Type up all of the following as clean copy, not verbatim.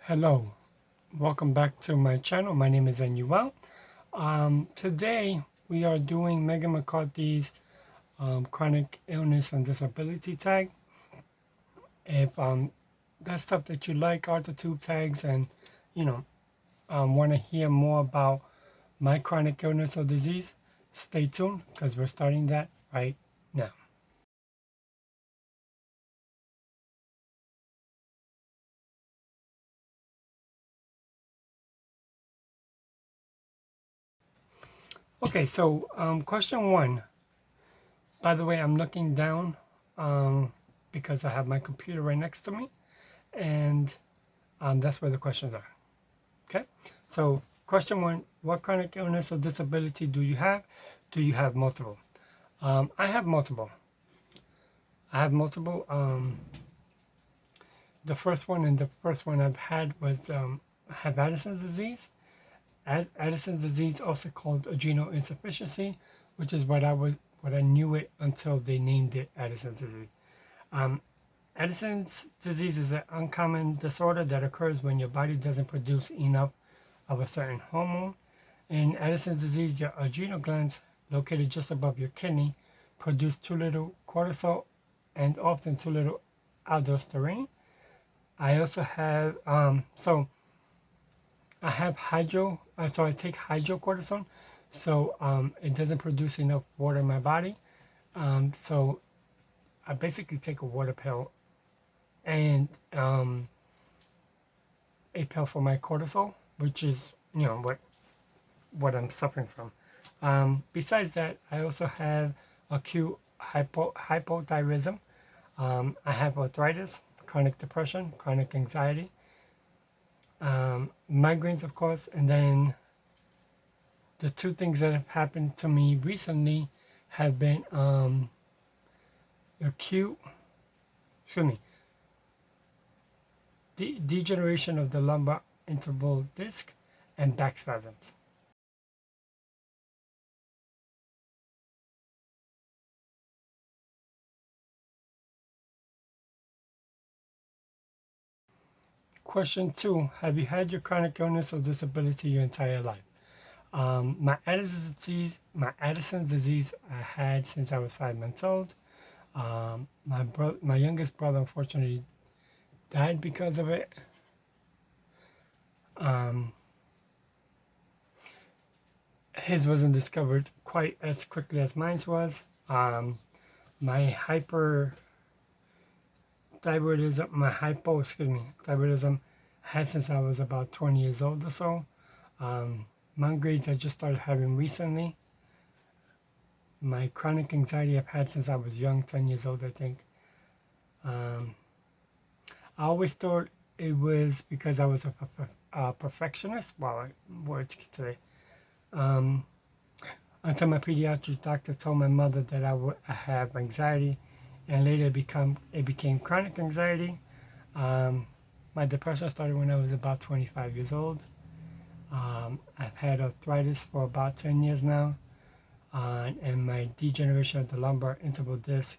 Hello, welcome back to my channel. My name is NUL. Today we are doing Megan McCarthy's chronic illness and disability tag. If that's stuff that you like, are the tube tags, and you know want to hear more about my chronic illness or disease, stay tuned because we're starting that right now. Okay, so question one. By the way, I'm looking down because I have my computer right next to me, and that's where the questions are. Okay, so question one: what chronic illness or disability do you have? Do you have multiple? I have multiple. I have multiple. The first one I've had was I have Addison's disease. Addison's disease, also called adrenal insufficiency, which is what I knew it until they named it Addison's disease. Um, Addison's disease is an uncommon disorder that occurs when your body doesn't produce enough of a certain hormone. In Addison's disease, your adrenal glands, located just above your kidney, produce too little cortisol and often too little aldosterone. I also have I have so I take hydrocortisone, so it doesn't produce enough water in my body. So I basically take a water pill and a pill for my cortisol, which is what I'm suffering from. Besides that, I also have acute hypothyroidism. I have arthritis, chronic depression, chronic anxiety, migraines, of course, and then the two things that have happened to me recently have been acute, excuse me, degeneration of the lumbar interval disc and back spasms. Question two: have you had your chronic illness or disability your entire life? My Addison's disease, I had since I was 5 months old. My youngest brother, unfortunately, died because of it. Um, his wasn't discovered quite as quickly as mine was. My thyroidism had since I was about 20 years old or so. Migraines I just started having recently. My chronic anxiety I've had since I was young, 10 years old, I think. Um, I always thought it was because I was a perfectionist. Wow, words today. Um, until my pediatric doctor told my mother that I have anxiety, and later it became chronic anxiety. Um, my depression started when I was about 25 years old. I've had arthritis for about 10 years now, and my degeneration of the lumbar interval disc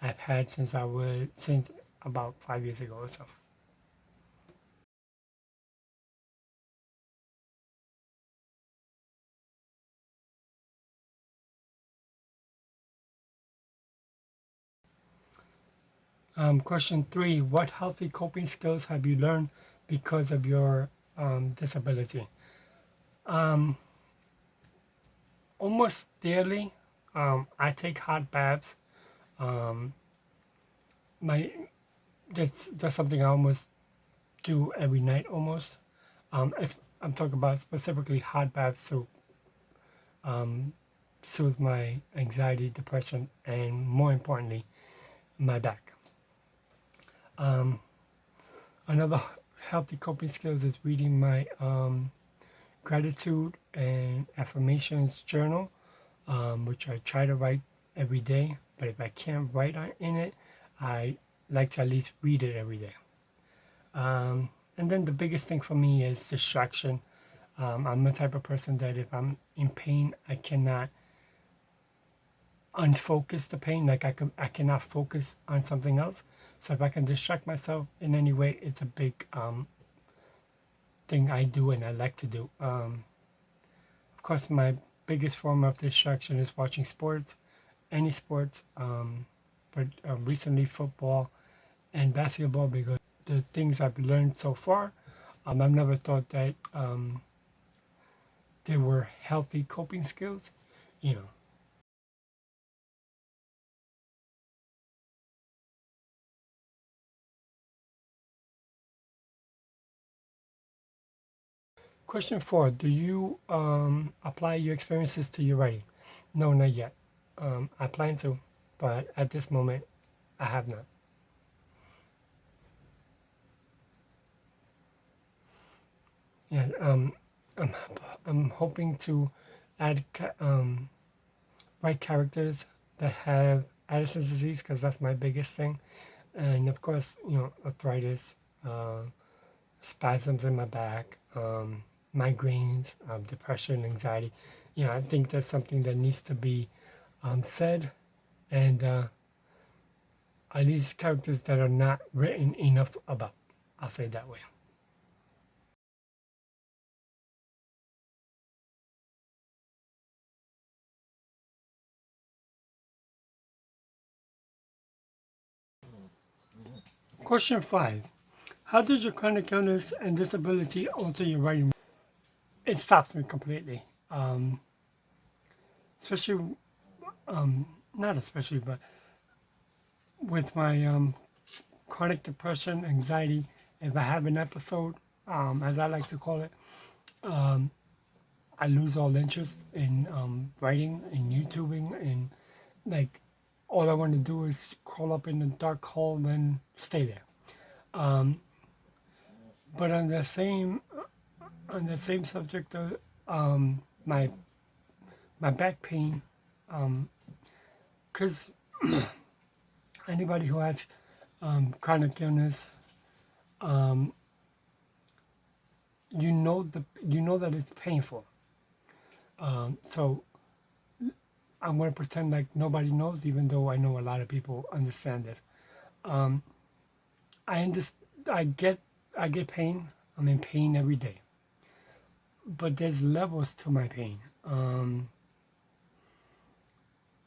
I've had since about 5 years ago or so. Question three: what healthy coping skills have you learned because of your disability? Um, Almost daily, I take hot baths. Um, my that's something I almost do every night almost. I'm talking about specifically hot baths to um, soothe my anxiety, depression, and more importantly, my back. Um, Another healthy coping skills is reading my gratitude and affirmations journal, which I try to write every day. But if I can't write in it, I like to at least read it every day. And then the biggest thing for me is distraction. I'm the type of person that if I'm in pain, I cannot unfocus the pain. Like I cannot focus on something else. So if I can distract myself in any way, it's a big thing I do and I like to do. Of course, my biggest form of distraction is watching sports, any sports, but recently football and basketball because the things I've learned so far, I've never thought that they were healthy coping skills, you know. Question 4: Do you apply your experiences to your writing? No, not yet. I plan to, but at this moment, I have not. Yeah, I'm, I'm hoping to add write characters that have Addison's disease because that's my biggest thing, and of course, arthritis, uh, spasms in my back, migraines, depression, anxiety. I think that's something that needs to be said, and are these characters that are not written enough about. I'll say it that way. Question 5: How does your chronic illness and disability alter your writing? It stops me completely. Especially, not especially, but with my chronic depression, anxiety, if I have an episode, as I like to call it, I lose all interest in writing and YouTubing, and like all I want to do is crawl up in a dark hole and stay there. Um, but on the same subject of my back pain, because anybody who has chronic illness, um, you know that it's painful. So I'm going to pretend like nobody knows, even though I know a lot of people understand it. Um, I understand. I get pain. I'm in pain every day, but there's levels to my pain.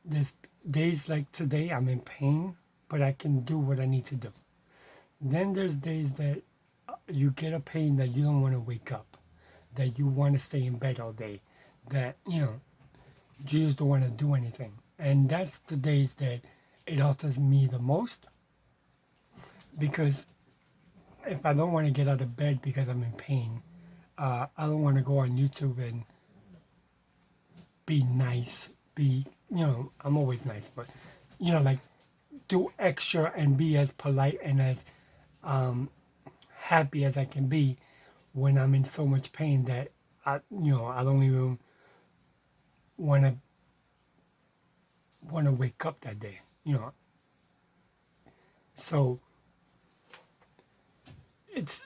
There's days like today I'm in pain, but I can do what I need to do. Then there's days that you get a pain that you don't want to wake up, that you want to stay in bed all day, that you just don't want to do anything. And that's the days that it alters me the most because if I don't want to get out of bed because I'm in pain, I don't want to go on YouTube and be nice, I'm always nice, but, like do extra and be as polite and as happy as I can be when I'm in so much pain that I don't even want to wake up that day, So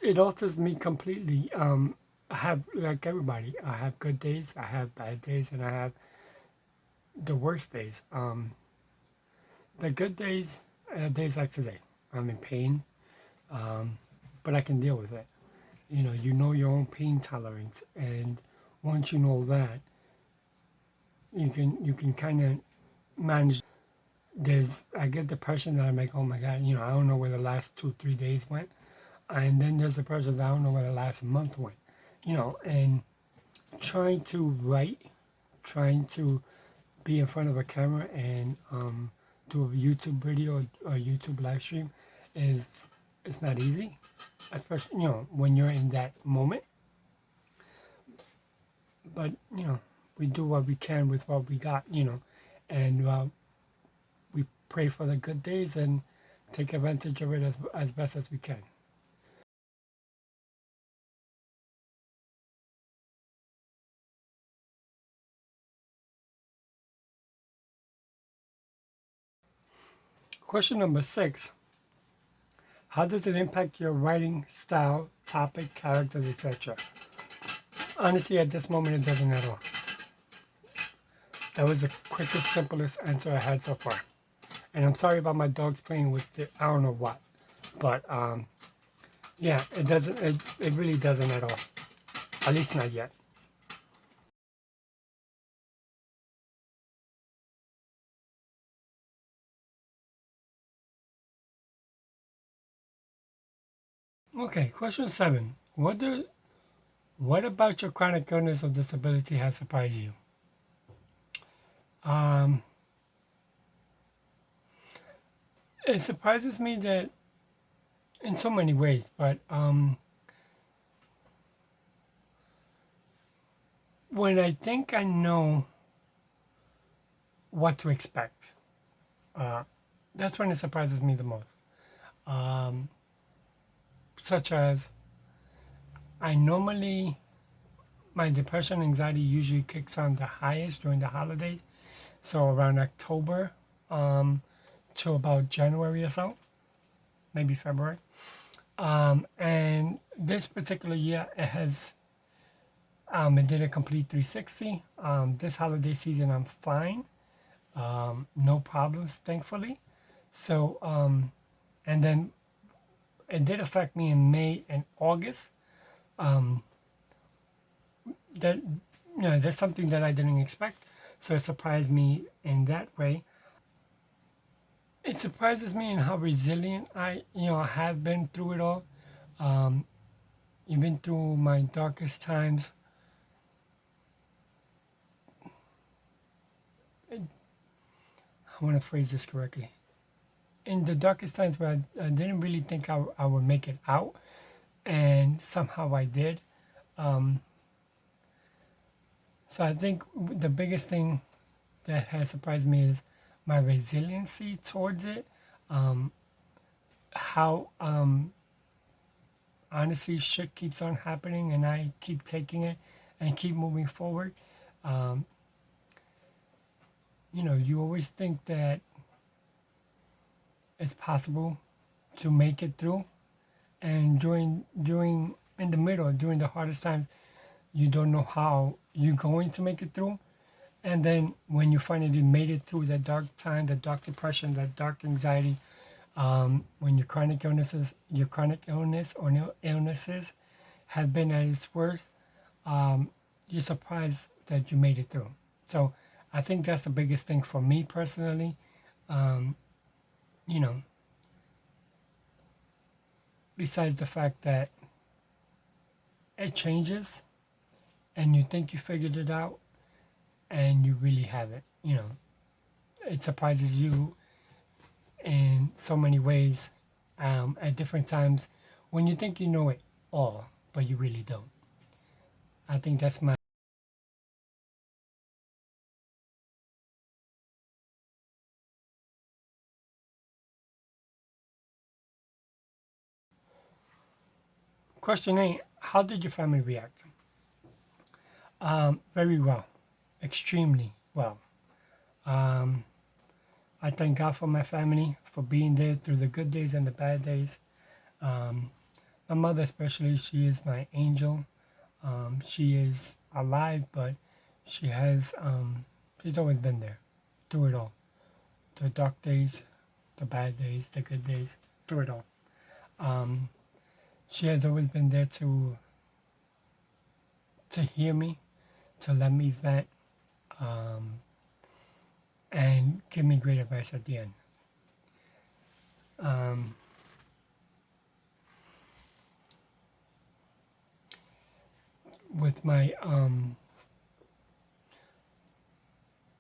it alters me completely. I have like everybody. I have good days, I have bad days, and I have the worst days. The good days, days like today. I'm in pain, but I can deal with it. You know your own pain tolerance, and once you know that, you can kind of manage. I get depression that I'm like, oh my god, I don't know where the last 2 3 days went, and then there's depression that I don't know where the last month went, and trying to write, trying to be in front of a camera and do a YouTube video or YouTube live stream is it's not easy, especially when you're in that moment. But we do what we can with what we got, and we pray for the good days and take advantage of it as best as we can. Question number 6: How does it impact your writing style, topic, characters, etc.? Honestly, at this moment, it doesn't at all. That was the quickest, simplest answer I had so far. And I'm sorry about my dogs playing with I don't know what, but yeah, it doesn't. It really doesn't at all. At least not yet. Okay, question 7. What about your chronic illness or disability has surprised you? Um, it surprises me that in so many ways, but when I think I know what to expect, uh, that's when it surprises me the most. Um, Such as I normally, my depression anxiety usually kicks on the highest during the holidays, so around October to about January or so, maybe February. And this particular year, it did a complete 360. This holiday season, I'm fine, no problems, thankfully. So, and then it did affect me in May and August. Um, that that's something that I didn't expect, so it surprised me in that way. It surprises me in how resilient I have been through it all. Um, Even through my darkest times, I want to phrase this correctly. In the darkest times where I didn't really think I would make it out, and somehow I did. Um, so I think the biggest thing that has surprised me is my resiliency towards it. Um, how honestly shit keeps on happening, and I keep taking it and keep moving forward. Um, you always think that it's possible to make it through, and during in the middle, during the hardest times, you don't know how you're going to make it through. And then when you finally made it through that dark time, that dark depression, that dark anxiety, when your chronic illness or illnesses have been at its worst, um, you're surprised that you made it through. So I think that's the biggest thing for me personally. Um, you know, Besides the fact that it changes and you think you figured it out and you really haven't. It surprises you in so many ways at different times when you think you know it all, but you really don't. I think that's my question. 8. How did your family react? Very well, extremely well. Um, I thank God for my family for being there through the good days and the bad days. Um, my mother, especially, she is my angel. She is alive, but she has she's always been there through it all. The dark days, the bad days, the good days, through it all. Um, she has always been there to hear me, to let me vent, um, and give me great advice at the end. Um, with my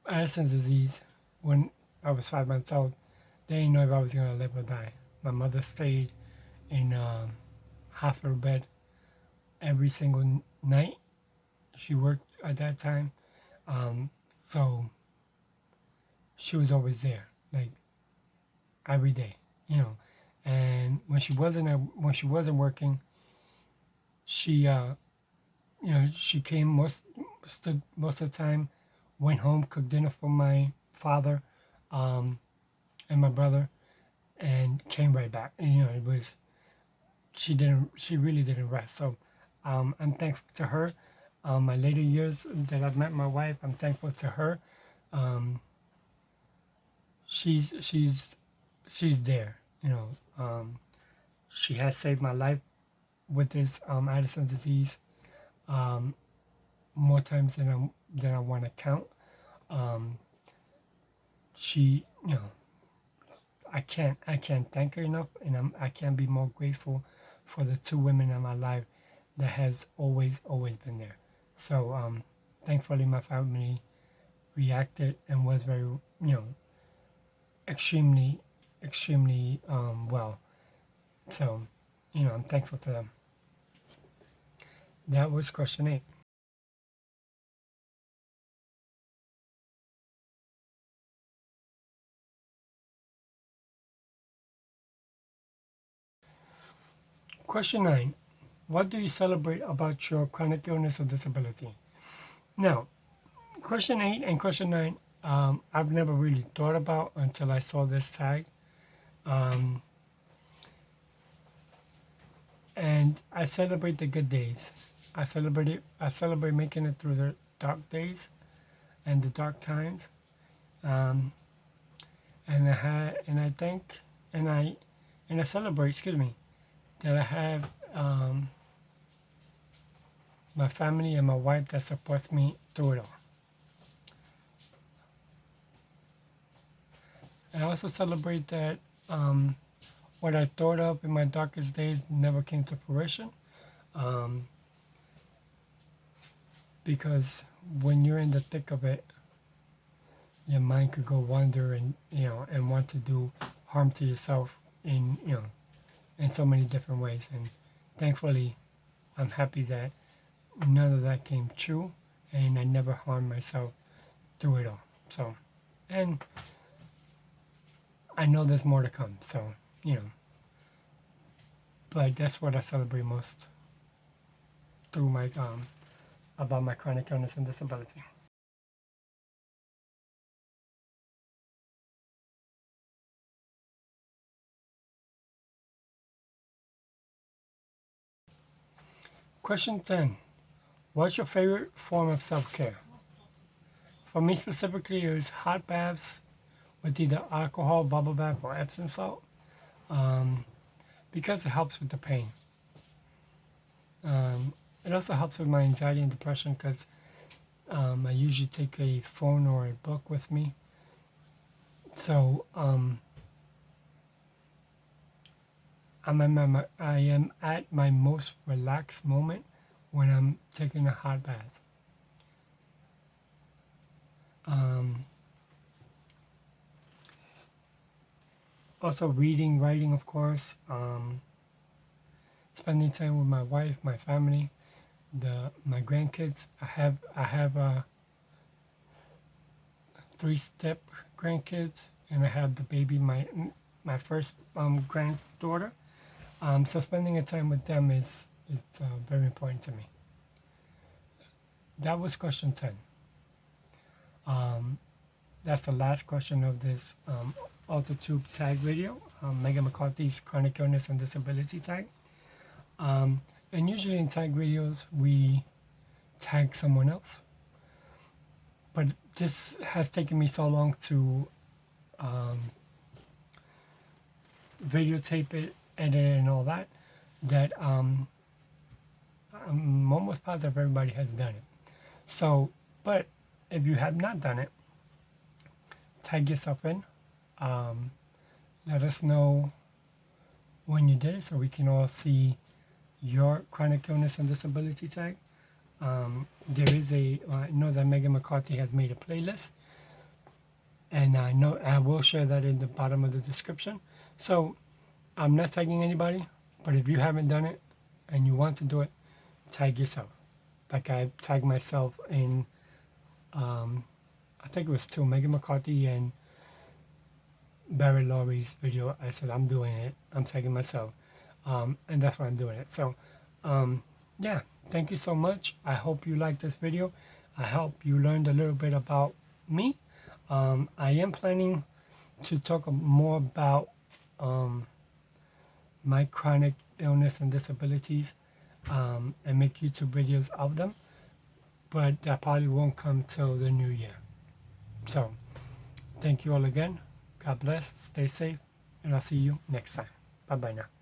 Addison's disease, when I was 5 months old, they didn't know if I was going to live or die. My mother stayed in hospital bed every single night. She worked at that time, um, so she was always there, like every day, you know. And when she wasn't working, she she came most of the time, went home, cooked dinner for my father, um, and my brother, and came right back. And, it was she really didn't rest. So I'm thankful to her. My later years that I've met my wife, I'm thankful to her. Um, she's she's she's there. She has saved my life with this Addison's disease. more times than I want to count. Um, she, I can't thank her enough, and I can't be more grateful for the two women in my life that has always been there. So thankfully my family reacted and was very, extremely, extremely well. So, I'm thankful to them. That was question 8. Question 9. What do you celebrate about your chronic illness or disability? Now, question 8 and question 9, I've never really thought about until I saw this tag. Um, and I celebrate the good days. I celebrate making it through the dark days and the dark times. Um, and I think, and I celebrate, excuse me, that I have my family and my wife that supports me through it all. I also celebrate that what I thought of in my darkest days never came to fruition, um, because when you're in the thick of it, your mind could go wander and and want to do harm to yourself in so many different ways. And thankfully, I'm happy that none of that came true, and I never harmed myself through it all. So, and I know there's more to come. So, but that's what I celebrate most through my about my chronic illness and disability. Question 10. What's your favorite form of self-care? For me specifically, it was hot baths with either alcohol, bubble bath, or Epsom salt, um, because it helps with the pain. Um, it also helps with my anxiety and depression because I usually take a phone or a book with me. So I am at my most relaxed moment when I'm taking a hot bath. Um, Also reading, writing, of course. Spending time with my wife, my family, my grandkids. I have 3-step grandkids, and I have the baby, my first granddaughter. So spending a time with them is very important to me. That was question 10. Um, that's the last question of this AutoTube tag video, Megan McCarthy's chronic illness and disability tag. And usually in tag videos, we tag someone else. But this has taken me so long to videotape it, edit it, and all that, that I'm almost positive everybody has done it. So, but if you have not done it, tag yourself in. Let us know when you did it so we can all see your chronic illness and disability tag. There is I know that Megan McCarthy has made a playlist, and I know I will share that in the bottom of the description. So I'm not tagging anybody, but if you haven't done it and you want to do it, tag yourself. Like I tagged myself in, I think it was 2, Megan McCarthy and Barry Laurie's video. I said I'm doing it. I'm tagging myself, and that's why I'm doing it. So, yeah, thank you so much. I hope you liked this video. I hope you learned a little bit about me. I am planning to talk more about my chronic illness and disabilities, and make YouTube videos of them, but that probably won't come till the new year. So, thank you all again. God bless, stay safe, and I'll see you next time. Bye bye now.